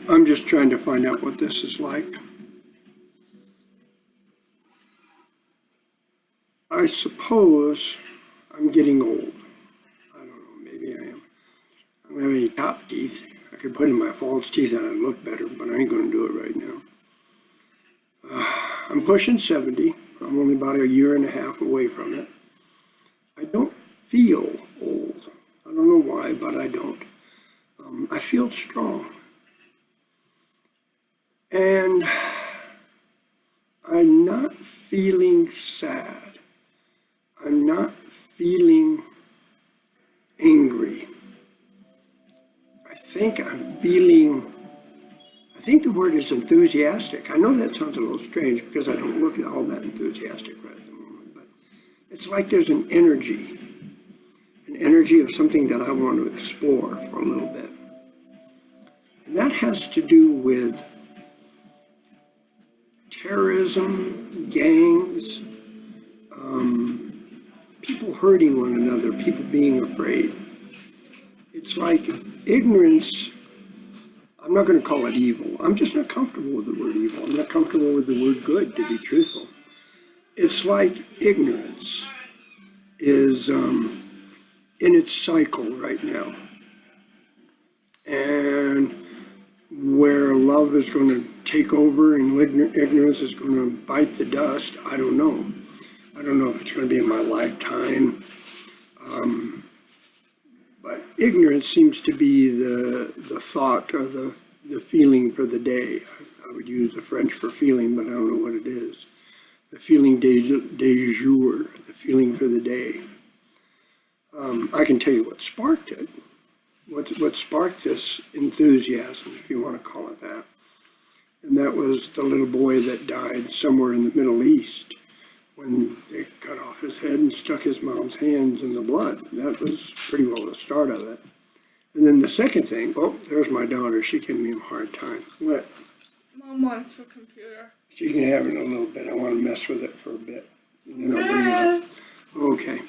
I'm just trying to find out what this is like. I suppose I'm getting old. I don't know, maybe I am. I don't have any top teeth. I could put in my false teeth and I'd look better, but I ain't going to do it right now. I'm pushing 70. I'm only about a year and a half away from it. I don't feel old. I don't know why, but I don't. I feel strong. And I'm not feeling sad. I'm not feeling angry. I think the word is enthusiastic. I know that sounds a little strange because I don't look all that enthusiastic right at the moment, but it's like there's an energy of something that I want to explore for a little bit. And that has to do with terrorism, gangs, people hurting one another, people being afraid. It's like ignorance. I'm not going to call it evil. I'm just not comfortable with the word evil. I'm not comfortable with the word good, to be truthful. It's like ignorance is in its cycle right now. And where love is going to take over and ignorance is going to bite the dust, I don't know. I don't know if it's going to be in my lifetime. But ignorance seems to be the thought or the feeling for the day. I would use the French for feeling, but I don't know what it is. The feeling de jour, the feeling for the day. I can tell you what sparked it. What sparked this enthusiasm, if you want to call it that. And that was the little boy that died somewhere in the Middle East when they cut off his head and stuck his mom's hands in the blood. That was pretty well the start of it. And then the second thing, oh, there's my daughter. She gave me a hard time. What? Mom wants the computer. She can have it in a little bit. I want to mess with it for a bit. And then I'll bring it up. Okay.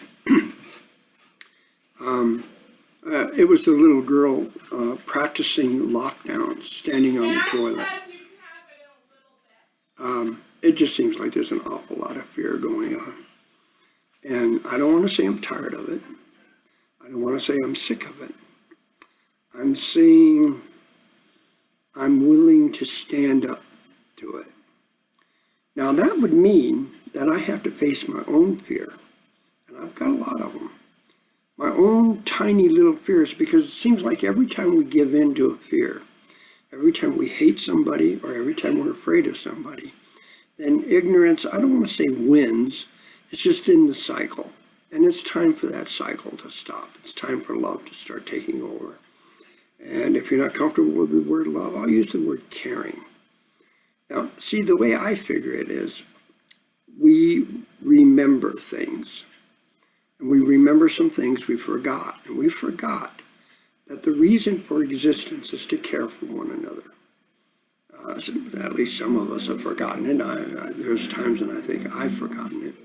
It was the little girl practicing lockdowns, standing on the toilet. It just seems like there's an awful lot of fear going on. And I don't want to say I'm tired of it. I don't want to say I'm sick of it. I'm saying I'm willing to stand up to it. Now that would mean that I have to face my own fear. And I've got a lot of them. My own tiny little fears, because it seems like every time we give in to a fear, every time we hate somebody or every time we're afraid of somebody, then ignorance, I don't want to say wins, it's just in the cycle. And it's time for that cycle to stop. It's time for love to start taking over. And if you're not comfortable with the word love, I'll use the word caring. Now, see, the way I figure it is, we remember things. And we remember some things we forgot. And we forgot that the reason for existence is to care for one another. At least some of us have forgotten it. There's times when I think I've forgotten it.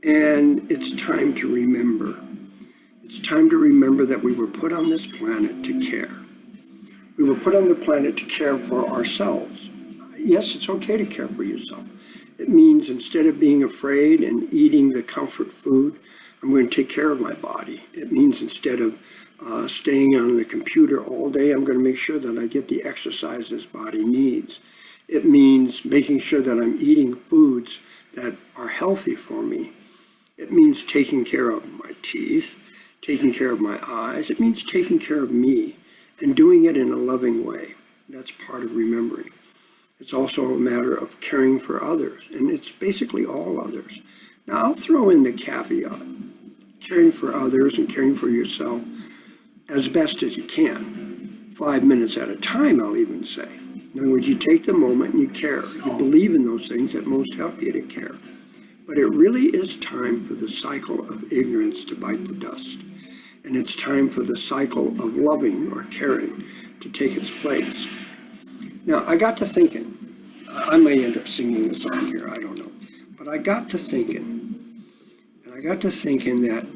And it's time to remember. It's time to remember that we were put on this planet to care. We were put on the planet to care for ourselves. Yes, it's okay to care for yourself. It means instead of being afraid and eating the comfort food, I'm going to take care of my body. It means instead of staying on the computer all day, I'm going to make sure that I get the exercise this body needs. It means making sure that I'm eating foods that are healthy for me. It means taking care of my teeth, taking care of my eyes. It means taking care of me and doing it in a loving way. That's part of remembering. It's also a matter of caring for others, and it's basically all others. Now, I'll throw in the caveat, caring for others and caring for yourself as best as you can. 5 minutes at a time, I'll even say. In other words, you take the moment and you care. You believe in those things that most help you to care. But it really is time for the cycle of ignorance to bite the dust. And it's time for the cycle of loving or caring to take its place. Now, I got to thinking. I may end up singing a song here, I don't know. But I got to thinking. And I got to thinking that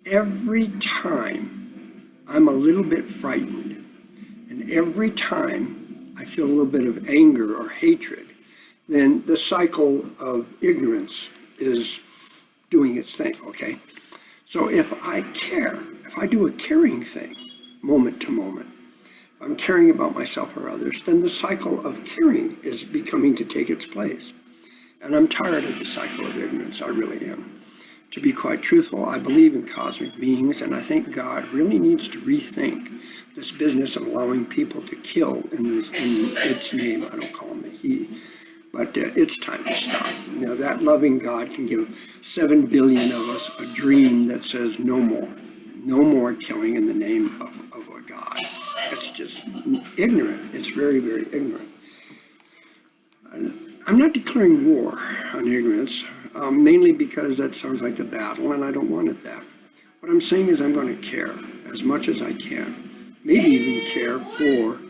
every time I'm a little bit frightened, And every time I feel a little bit of anger or hatred, then the cycle of ignorance is doing its thing, okay? So if I care, if I do a caring thing, moment to moment, if I'm caring about myself or others, then the cycle of caring is becoming to take its place. And I'm tired of the cycle of ignorance, I really am. To be quite truthful, I believe in cosmic beings, and I think God really needs to rethink this business of allowing people to kill in its name. I don't call him a he, but it's time to stop. You know, that loving God can give 7 billion of us a dream that says no more killing in the name of a God. It's just ignorant. It's very, very ignorant. I'm not declaring war on ignorance, mainly because that sounds like the battle, and I don't want it that. What I'm saying is I'm going to care as much as I can, maybe even care for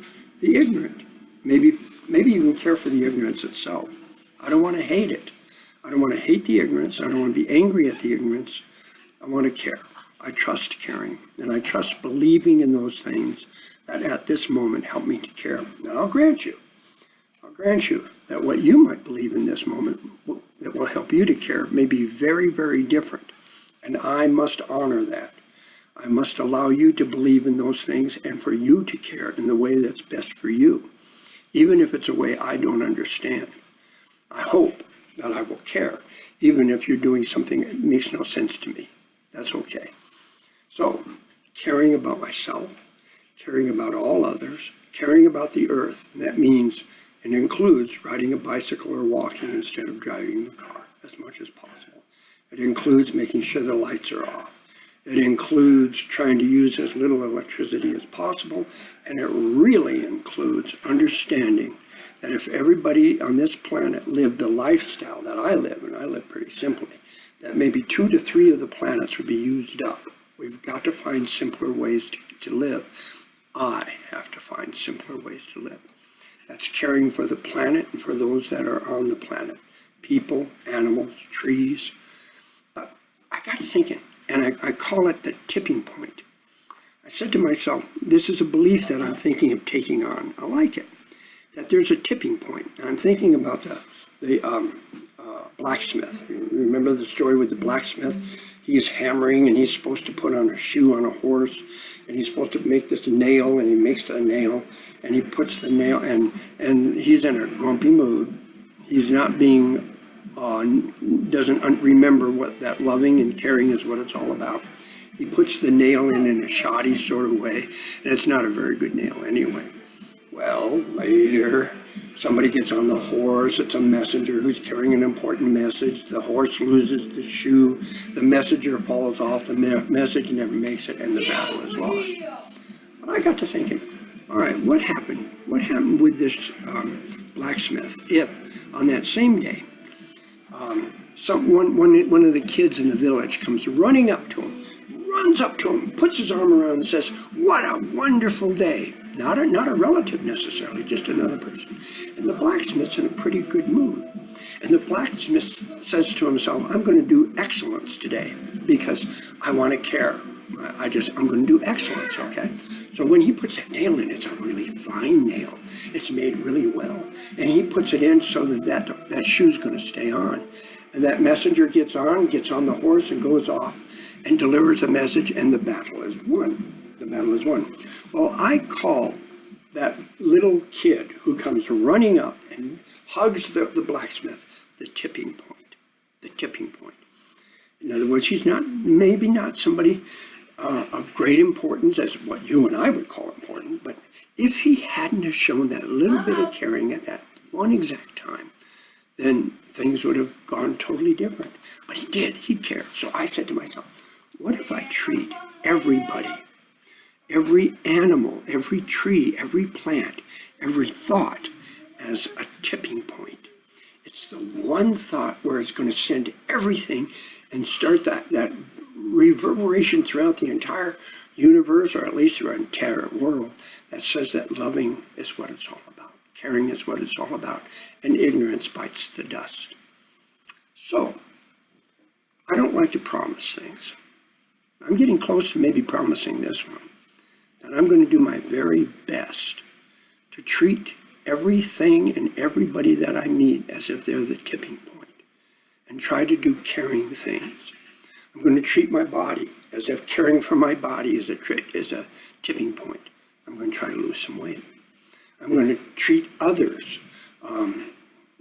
the ignorant, maybe even care for the ignorance itself. I don't want to hate it. I don't want to hate the ignorance. I don't want to be angry at the ignorance. I want to care. I trust caring, and I trust believing in those things that at this moment help me to care. And I'll grant you that what you might believe in this moment that will help you to care may be very, very different. And I must honor that. I must allow you to believe in those things and for you to care in the way that's best for you, even if it's a way I don't understand. I hope that I will care, even if you're doing something that makes no sense to me. That's okay. So, caring about myself, caring about all others, caring about the earth, and that means and includes riding a bicycle or walking instead of driving the car as much as possible. It includes making sure the lights are off. It includes trying to use as little electricity as possible, and it really includes understanding that if everybody on this planet lived the lifestyle that I live, and I live pretty simply, that maybe 2 to 3 of the planets would be used up. We've got to find simpler ways to live. I have to find simpler ways to live. That's caring for the planet and for those that are on the planet. People, animals, trees. I got thinking, and I call it the tipping point. I said to myself, this is a belief that I'm thinking of taking on. I like it, that there's a tipping point. And I'm thinking about the blacksmith. Remember the story with the blacksmith? He's hammering and he's supposed to put on a shoe on a horse, and he's supposed to make this nail, and he makes the nail, and he puts the nail, and he's in a grumpy mood. He's not being, doesn't remember what that loving and caring is what it's all about. He puts the nail in a shoddy sort of way, and it's not a very good nail anyway. Well, later, somebody gets on the horse. It's a messenger who's carrying an important message. The horse loses the shoe. The messenger falls off. The message never makes it, and the battle is lost. But I got to thinking, all right, what happened? What happened with this blacksmith if, on that same day, one of the kids in the village comes running up to him, runs up to him, puts his arm around him and says, "What a wonderful day." Not a relative necessarily, just another person. And the blacksmith's in a pretty good mood. And the blacksmith says to himself, I'm going to do excellence today because I want to care. I'm going to do excellence, okay? So when he puts that nail in, it's a really fine nail. It's made really well. And he puts it in so that shoe's going to stay on. And that messenger gets on the horse and goes off and delivers a message, and the battle is won. The battle is won. Well, I call that little kid who comes running up and hugs the blacksmith the tipping point. The tipping point. In other words, he's maybe not somebody of great importance as what you and I would call important, but if he hadn't have shown that little bit of caring at that one exact time, then things would have gone totally different. But he did. He cared. So I said to myself, what if I treat everybody, every animal, every tree, every plant, every thought as a tipping point? It's the one thought where it's going to send everything and start that reverberation throughout the entire universe, or at least through our entire world, that says that loving is what it's all about, caring is what it's all about, and ignorance bites the dust. So, I don't like to promise things. I'm getting close to maybe promising this one, that I'm going to do my very best to treat everything and everybody that I meet as if they're the tipping point, and try to do caring things. I'm going to treat my body as if caring for my body is a tipping point. I'm going to try to lose some weight. I'm going to treat others,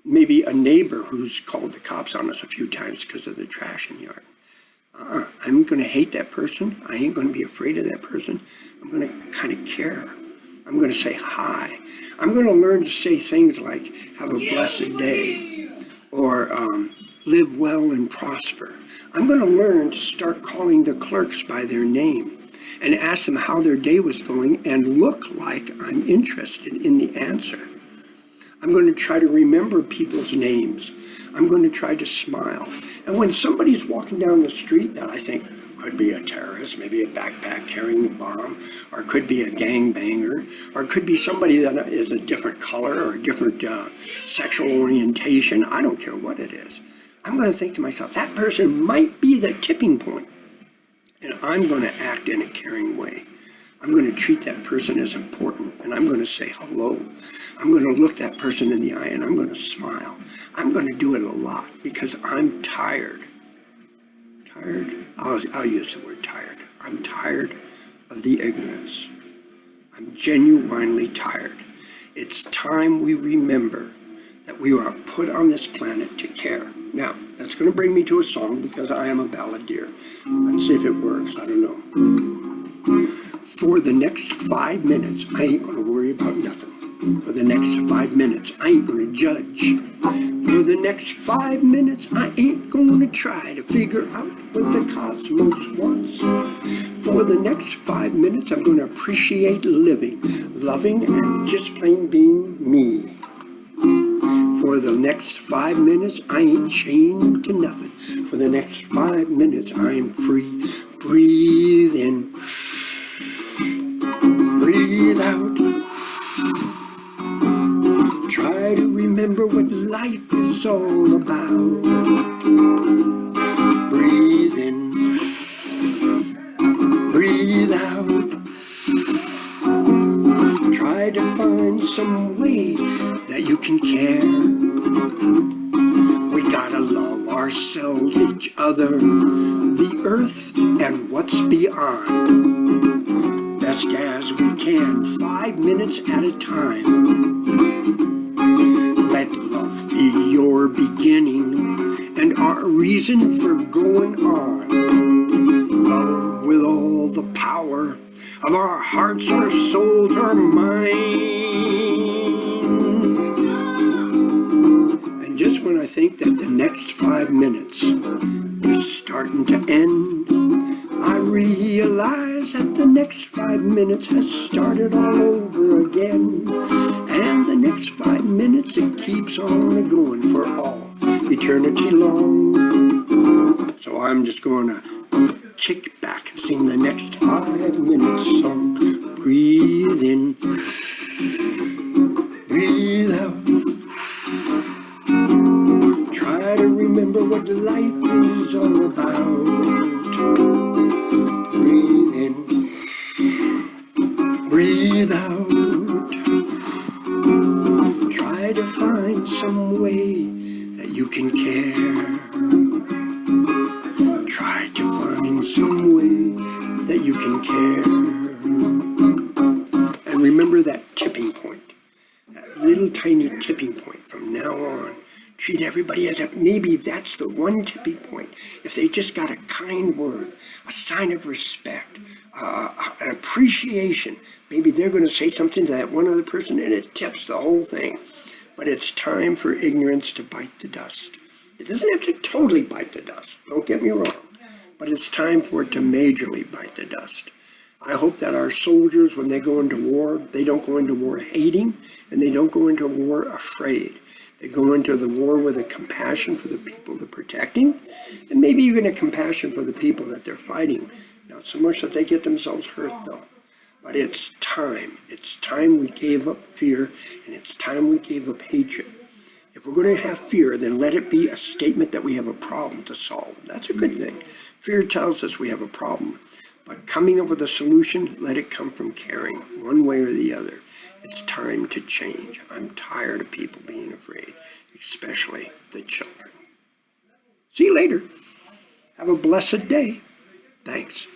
maybe a neighbor who's called the cops on us a few times because of the trash in the yard. I'm going to hate that person. I ain't going to be afraid of that person. I'm going to kind of care. I'm going to say hi. I'm going to learn to say things like, have a blessed day, or live well and prosper. I'm going to learn to start calling the clerks by their name and ask them how their day was going and look like I'm interested in the answer. I'm going to try to remember people's names. I'm going to try to smile. And when somebody's walking down the street that I think could be a terrorist, maybe a backpack carrying a bomb, or could be a gangbanger, or could be somebody that is a different color or a different sexual orientation, I don't care what it is. I'm going to think to myself, that person might be the tipping point. And I'm going to act in a caring way. I'm going to treat that person as important, and I'm going to say hello. I'm going to look that person in the eye, and I'm going to smile. I'm going to do it a lot because I'm tired. Tired? I'll use the word tired. I'm tired of the ignorance. I'm genuinely tired. It's time we remember that we are put on this planet to care. Now, that's going to bring me to a song because I am a balladeer. Let's see if it works. I don't know. For the next 5 minutes, I ain't going to worry about nothing. For the next 5 minutes, I ain't going to judge. For the next 5 minutes, I ain't going to try to figure out what the cosmos wants. For the next 5 minutes, I'm going to appreciate living, loving, and just plain being me. For the next 5 minutes, I ain't chained to nothing. For the next 5 minutes, I'm free. Breathe in. Breathe out. Try to remember what life is all about. Breathe in. Breathe out. Try to find some way that you can care. We gotta love ourselves, each other, the earth, and what's beyond. Best as we can, 5 minutes at a time. Let love be your beginning and our reason for going on. Love with all the power of our hearts, our souls, our minds. And just when I think that the next 5 minutes is starting to end, I realize that the next 5 minutes has started all over again. And the next 5 minutes, it keeps on going for all eternity long. So I'm just going to kick back and sing the next 5 minutes song. Breathe in, breathe out. Try to remember what life is all about. Breathe in, breathe out. Try to find some way that you can care. Try to find some way that you can care. And remember that tipping point, that little tiny tipping point from now on. Treat everybody as if maybe that's the one tipping point. If they just got a kind word, a sign of respect, an appreciation, maybe they're going to say something to that one other person and it tips the whole thing. But it's time for ignorance to bite the dust. It doesn't have to totally bite the dust, don't get me wrong, but it's time for it to majorly bite the dust. I hope that our soldiers, when they go into war, they don't go into war hating, and they don't go into war afraid. They go into the war with a compassion for the people they're protecting, and maybe even a compassion for the people that they're fighting. Not so much that they get themselves hurt, though. But it's time. It's time we gave up fear, and it's time we gave up hatred. If we're going to have fear, then let it be a statement that we have a problem to solve. That's a good thing. Fear tells us we have a problem. But coming up with a solution, let it come from caring, one way or the other. It's time to change. I'm tired of people being afraid, especially the children. See you later. Have a blessed day. Thanks.